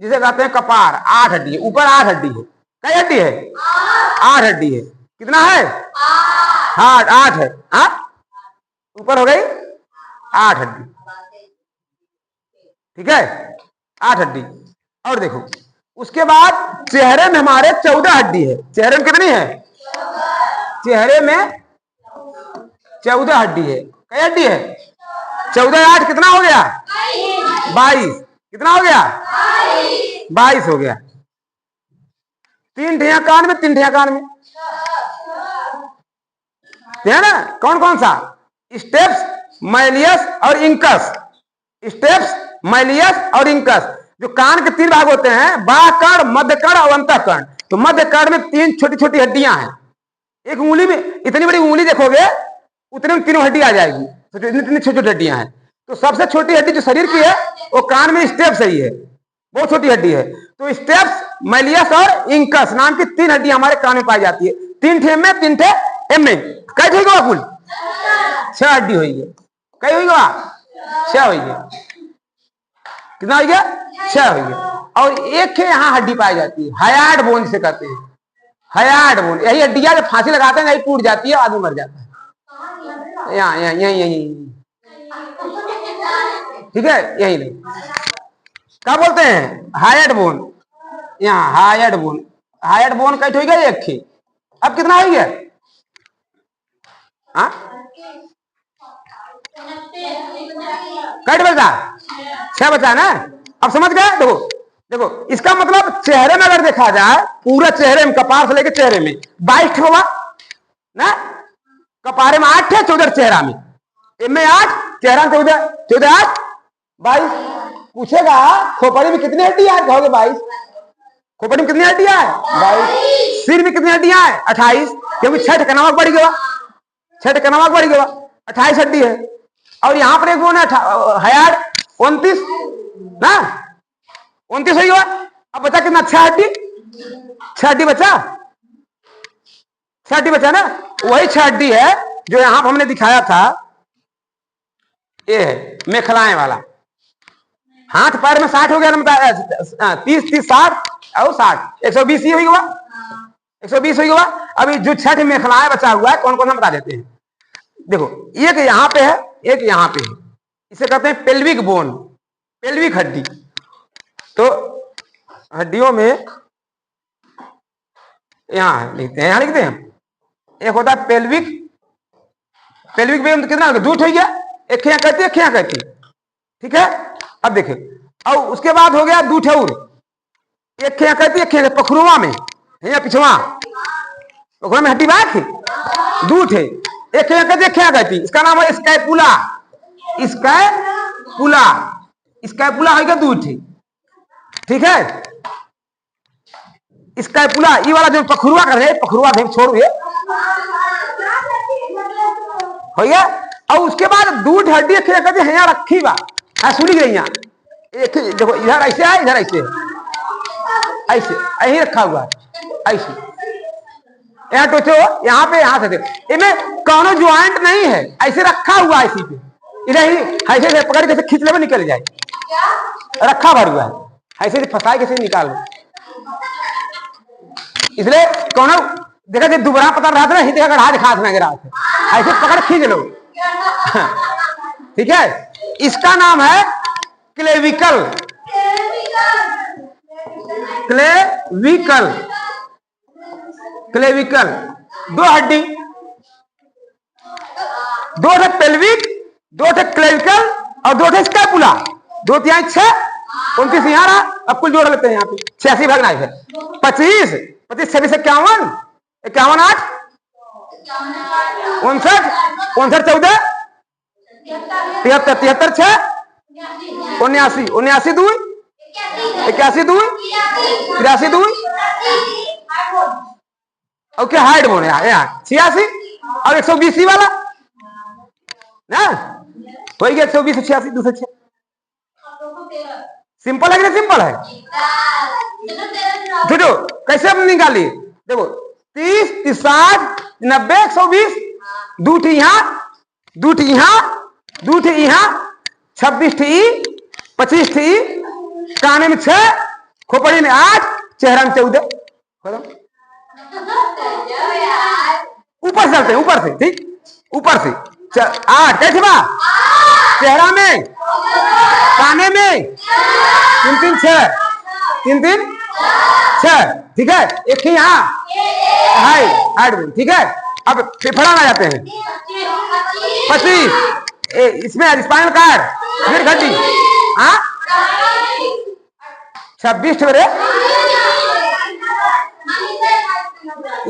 जिसे कहते हैं कपार, 8 हड्डी है, ऊपर 8 हड्डी है। कई हड्डी है? 8 हड्डी है। कितना है? हाँ 8 है। हाँ, ऊपर हो गई 8 हड्डी, ठीक है, 8 हड्डी। और देखो उसके बाद चेहरे में हमारे 14 हड्डी है। चेहरे में कितनी है? चेहरे में 14 हड्डी है। कई हड्डी है? 14 8 कितना हो गया? 22। कितना हो गया? 22 हो गया। 3 ठिया कान में, 3 ठिया कान में है ना। कौन कौन सा? स्टेप्स, मैलियस और इंकस। स्टेप्स, मैलियस और इंकस। जो कान के 3 भाग होते हैं, बाह्य कर्ण, मध्य कर्ण और अंतःकर्ण। तो मध्य कर्ण में 3 छोटी छोटी हड्डियां हैं। एक उंगली में, इतनी बड़ी उंगली देखोगे उतने में 3 हड्डी आ जाएगी, तो इतनी छोटी छोटी हड्डियां हैं। तो सबसे छोटी हड्डी जो शरीर की है वो कान में स्टेप्स ही है, बहुत छोटी हड्डी है। तो स्टेप्स, मैलियस और इंकस नाम की 3 हड्डी हमारे कान में पाई जाती है। 3 ठे में, 3 ठे एम में। कई हुई गवा कुल? 6 हड्डी हुई है। कई हुई गवा? 6 हुई है। कितना हो गया? 6 हो गया। और एक है यहाँ हड्डी पाई जाती है, हयार्ड बोन से कहते हैं। हयार्ड बोन, यही हड्डियां जब फांसी लगाते हैं यही टूट जाती है, आदमी मर जाता है। यहाँ यही, ठीक है, यही नहीं, क्या बोलते हैं? Hyoid bone. यहाँ हायर्ड बोन, हायर्ड बोन कैट हो गया एक ही। अब कितना हो गया? हाँ, कैट बचा? 6 बचा ना। अब समझ गए? देखो देखो, इसका मतलब चेहरे में अगर देखा जाए, पूरा चेहरे में, कपार से लेकर चेहरे में 22 हुआ ना। कपारे में 8 है, 14 चेहरा में, इनमें 8, चेहरा में 14, 14 8 22। पूछेगा खोपड़ी में कितनी हड्डियां है, कहोगे 22। खोपड़ी में कितनी हड्डियां है? 22। सिर में कितनी हड्डियां है? 28, क्योंकि 6 का नमक बढ़ गया, 6 का नमक बढ़ गया, 28 हड्डी है। और यहाँ पर एक वो ना हयार 29 ना, 29 हो गया। अब बचा कितना? 6 हड्डी, 6 हड्डी बचा, 6 हड्डी बचा ना। वही 6 हड्डी है जो यहां पर हमने दिखाया था, ये है मेखलाएं वाला। हाथ पैर में 60 हो गया ना, 30 30 60 और 60 120 ही हुआ, 120 हुआ। अभी जो 6 मेखलाएं बचा हुआ है, कौन कौन सा बता देते हैं। देखो एक यहां पे है, एक यहां पे है, इसे कहते हैं पेल्विक बोन, पेल्विक हड्डी। तो हड्डियों में यहां लिखते हैं, यहां लिखते हैं, एक होता है पेल्विक, पेल्विक बोन कितना दूठ हो गया, एक यहां कहती है, एक यहां कहती है, ठीक है। अब देखिए, और उसके बाद हो गया दूठ, और एक यहां कहती है, एक यहां पखरुआ में, यहाँ पिछवा पखरुआ में हड्डी बात है, दूठ है, एक यहां कहती है, एक यहां कहती है, इसका नाम है स्कैपुला, स्कैपुला, स्कैपुला है क्या दूठ है, ठीक है। स्कैपुला ये वाला जो पखरुआ कर रहे, पखरुआ छोड़ हुए हो गया। और उसके बाद दूध हड्डी कहते हैं यहाँ रखी बा, सुनी गई यहाँ, एक देखो इधर ऐसे है, इधर ऐसे ऐसे यही रखा हुआ है, ऐसे यहाँ टोचो, यहाँ पे यहाँ से इनमें कौनो ज्वाइंट नहीं है, ऐसे रखा हुआ है इसी पे, इधर ही ऐसे पकड़ कैसे खींच ले निकल जाए, रखा भर हुआ है, ऐसे फंसाए कैसे निकाल लो। इसलिए कौन देखा जब दोबारा पता रहा था ना, देखा गढ़ा दिखा था गिरा ऐसे पकड़ खींच लो, ठीक है। इसका नाम है क्लेविकल, क्लेविकल, क्लेविकल, दो हड्डी, दो थे पेल्विक, दो थे क्लेविकल और दो थे स्कैपुला, 2 3 6 29 यहाँ रहा। अब कुल जोड़ लेते हैं यहाँ पे 86 भागना है, 25 25 26 51 51 8 59 59 14 73 73 6 79 79 2 81 2 83 2 और क्या हाइट बोले यहाँ 86 और 120 वाला ना हो गया, 120 86 206। सिंपल है कि नहीं सिंपल है? देखो कैसे हम निकाली, देखो 30 60 90 120, दूठी यहाँ, दूठी यहाँ, दूठी यहाँ, 26 ठी 25 ठी, काने में 6, खोपड़ी में 8, चेहरा में 14, ऊपर से चलते हैं, ऊपर से, ठीक ऊपर से 8 कैसे बा, चेहरा में, काने में 3 3 6 3 3 6, ठीक है। एक ही यहाँ हाइट, ठीक है। अब फेफड़ा में जाते हैं, 25 इसमें स्पाइनल कार्ड, फिर हड्डी, हाँ 26 ठोरे,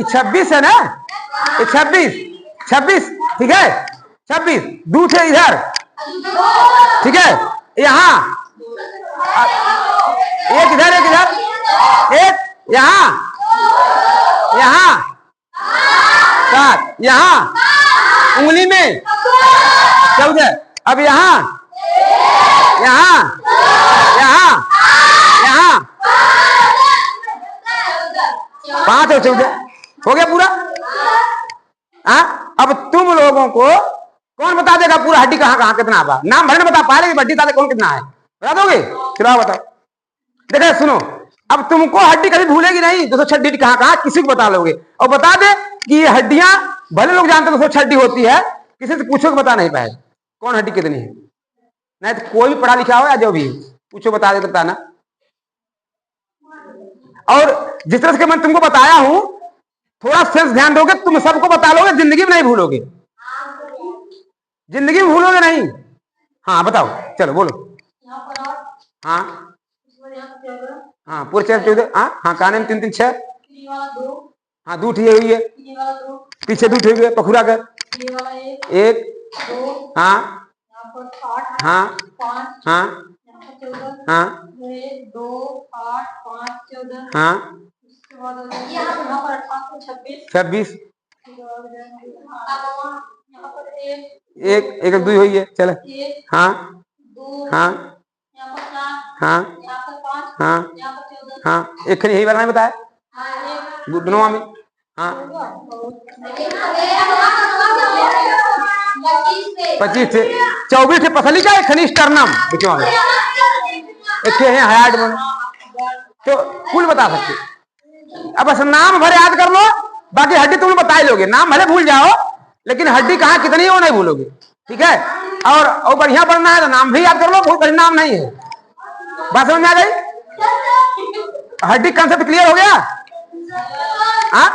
26 है ना, 26 ठीक है, 26 दूसरे इधर, ठीक है। यहाँ एक इधर, एक इधर, एक यहाँ, यहाँ 7, यहाँ उंगली में 14, अब यहाँ, यहाँ, यहाँ, यहाँ 5 और 14 हो गया पूरा। अब तुम लोगों को कौन बता देगा पूरा हड्डी कहाँ कहाँ कितना बा, नाम भले बता पाए, लेकिन हड्डी बता दे कौन कितना है, बता दोगे? चलो बताओ, देखो सुनो, अब तुमको हड्डी कभी भूलेगी नहीं, 206 हड्डी कहाँ कहाँ किसी को बता लोगे, और बता दे कि ये हड्डियां भले लोग जानते 206 हड्डी होती है, किसी से पूछो बता नहीं पाए कौन हड्डी कितनी है, नहीं तो कोई भी पढ़ा लिखा हो या जो भी पूछो बता दे, बताना। और जिस तरह से मैं तुमको बताया हूं, थोड़ा सेंस ध्यान दोगे, तुम सबको बता लोगे, जिंदगी में नहीं भूलोगे, जिंदगी में भूलोगे नहीं। हाँ बताओ, चलो बोलो। हाँ हाँ पूरे 14, हाँ काने में 3 3 6, हाँ दूठ ये हुई है, पीछे दूठ हुई है, पखुरा कर 1 हाँ हाँ हाँ हाँ 2 8 5 14 हाँ 26 एक 1 2 हुई है, चलो हाँ हाँ हाँ हाँ हाँ एक यही वाला नहीं बताया दोनों में, हाँ 25 थे 24 थे पसली का, एक स्टर्नम बिचवा में, एक है हार्ट में, तो कुल बता सकते। अब बस नाम भले याद कर लो, बाकी हड्डी तुम बता ही लोगे, नाम भले भूल जाओ लेकिन हड्डी कहाँ कितनी है वो नहीं भूलोगे, ठीक है। और बढ़िया पढ़ना है तो नाम भी याद कर लो, बहुत बड़ी नाम नहीं है। बात समझ में आ गई? हड्डी कंसेप्ट क्लियर हो गया? हाँ,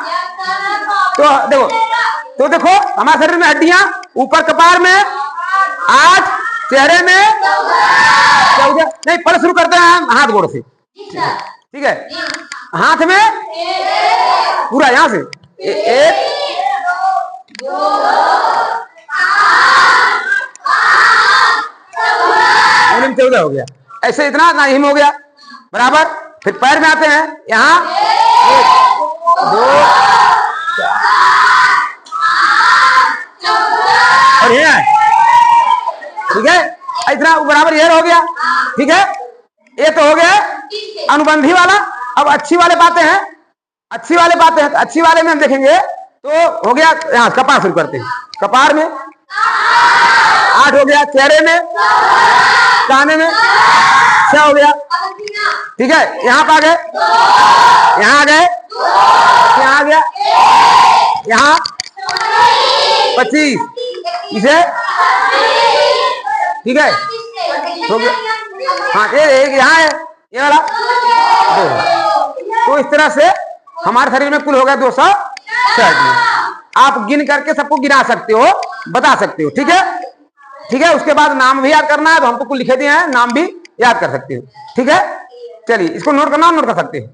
तो देखो हमारे शरीर में हड्डियां, ऊपर कपार में 8, चेहरे में 14। नहीं, पहले शुरू करते हैं हम हाथ गोड़ से, ठीक है। हाथ में पूरा यहां से 1, 14 हो गया। ऐसे इतना ना हिम हो गया बराबर। फिर पैर में आते हैं, यहाँ 1, 2 और ये है, ठीक है। इतना बराबर ये हो गया, ठीक है। ये तो हो गया अनुबंधी वाला। अब अच्छी वाले बातें हैं, अच्छी वाले बातें हैं। तो अच्छी वाले में हम देखेंगे तो हो गया, यहाँ कपार शुरू करते हैं। कपार में 8 हो गया, चेहरे में, काने में 6 हो गया, ठीक है। यहाँ आ गए, यहाँ आ गए, यहाँ आ गया, यहाँ 25, इसे, ठीक है, हो गया। हाँ, ये यहाँ है, ये वाला 2। तो इस तरह से हमारे शरीर में कुल हो गया 260। आप गिन करके सबको गिना सकते हो, बता सकते हो, ठीक है, ठीक है। उसके बाद नाम भी याद करना है, तो हमको कुल लिखे दिए हैं, नाम भी याद कर सकते हो, ठीक है। चलिए, इसको नोट करना, नोट कर सकते हो।